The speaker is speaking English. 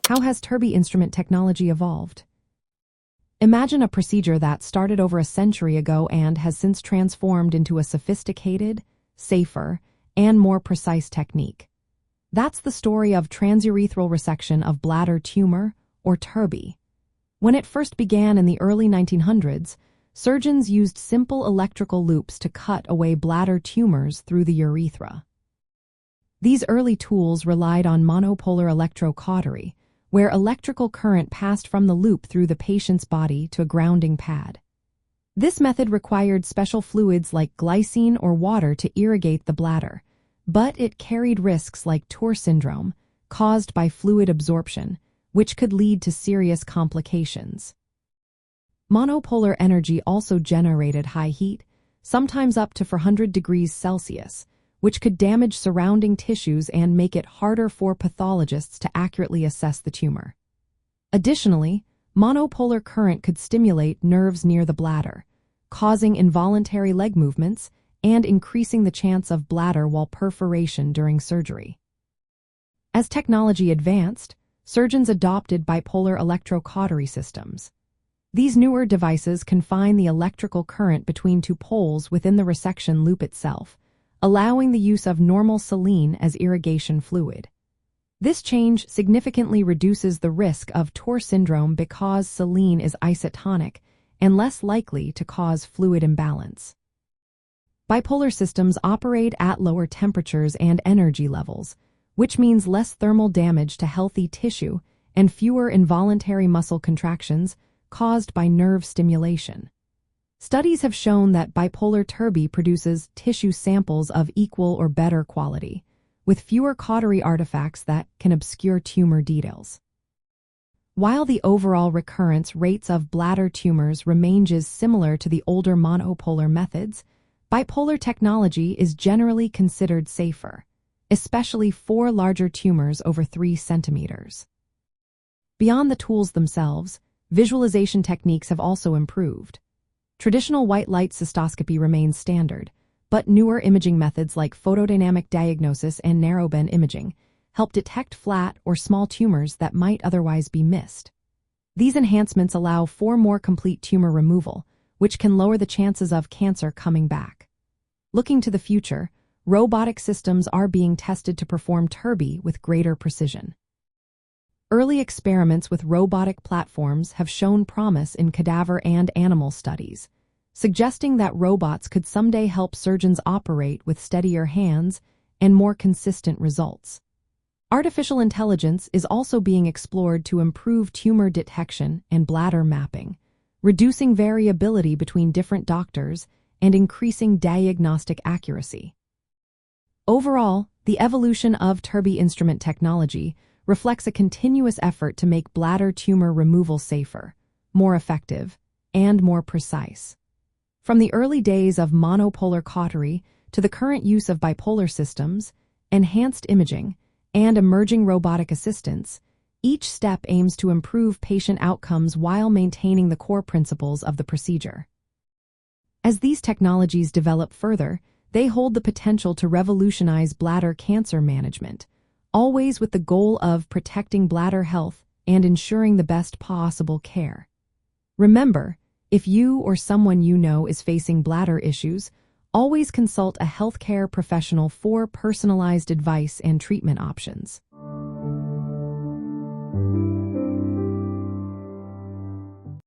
How has TURBT instrument technology evolved? Imagine a procedure that started over a century ago and has since transformed into a sophisticated, safer, and more precise technique. That's the story of transurethral resection of bladder tumor, or TURBT. When it first began in the early 1900s, surgeons used simple electrical loops to cut away bladder tumors through the urethra. These early tools relied on monopolar electrocautery, where electrical current passed from the loop through the patient's body to a grounding pad. This method required special fluids like glycine or water to irrigate the bladder, but it carried risks like TURBT syndrome, caused by fluid absorption, which could lead to serious complications. Monopolar energy also generated high heat, sometimes up to 400 degrees Celsius, which could damage surrounding tissues and make it harder for pathologists to accurately assess the tumor. Additionally, monopolar current could stimulate nerves near the bladder, causing involuntary leg movements and increasing the chance of bladder wall perforation during surgery. As technology advanced, surgeons adopted bipolar electrocautery systems. These newer devices confine the electrical current between two poles within the resection loop itself, allowing the use of normal saline as irrigation fluid. This change significantly reduces the risk of TURBT syndrome because saline is isotonic and less likely to cause fluid imbalance. Bipolar systems operate at lower temperatures and energy levels, which means less thermal damage to healthy tissue and fewer involuntary muscle contractions caused by nerve stimulation. Studies have shown that bipolar TURBT produces tissue samples of equal or better quality, with fewer cautery artifacts that can obscure tumor details. While the overall recurrence rates of bladder tumors ranges similar to the older monopolar methods, bipolar technology is generally considered safer, especially for larger tumors over 3 centimeters. Beyond the tools themselves, visualization techniques have also improved. Traditional white light cystoscopy remains standard, but newer imaging methods like photodynamic diagnosis and narrowband imaging help detect flat or small tumors that might otherwise be missed. These enhancements allow for more complete tumor removal, which can lower the chances of cancer coming back. Looking to the future, robotic systems are being tested to perform TURBT with greater precision. Early experiments with robotic platforms have shown promise in cadaver and animal studies, suggesting that robots could someday help surgeons operate with steadier hands and more consistent results. Artificial intelligence is also being explored to improve tumor detection and bladder mapping, reducing variability between different doctors and increasing diagnostic accuracy. Overall, the evolution of TURBT instrument technology reflects a continuous effort to make bladder tumor removal safer, more effective, and more precise. From the early days of monopolar cautery to the current use of bipolar systems, enhanced imaging, and emerging robotic assistance, each step aims to improve patient outcomes while maintaining the core principles of the procedure. As these technologies develop further, they hold the potential to revolutionize bladder cancer management, always with the goal of protecting bladder health and ensuring the best possible care. Remember, if you or someone you know is facing bladder issues, always consult a healthcare professional for personalized advice and treatment options.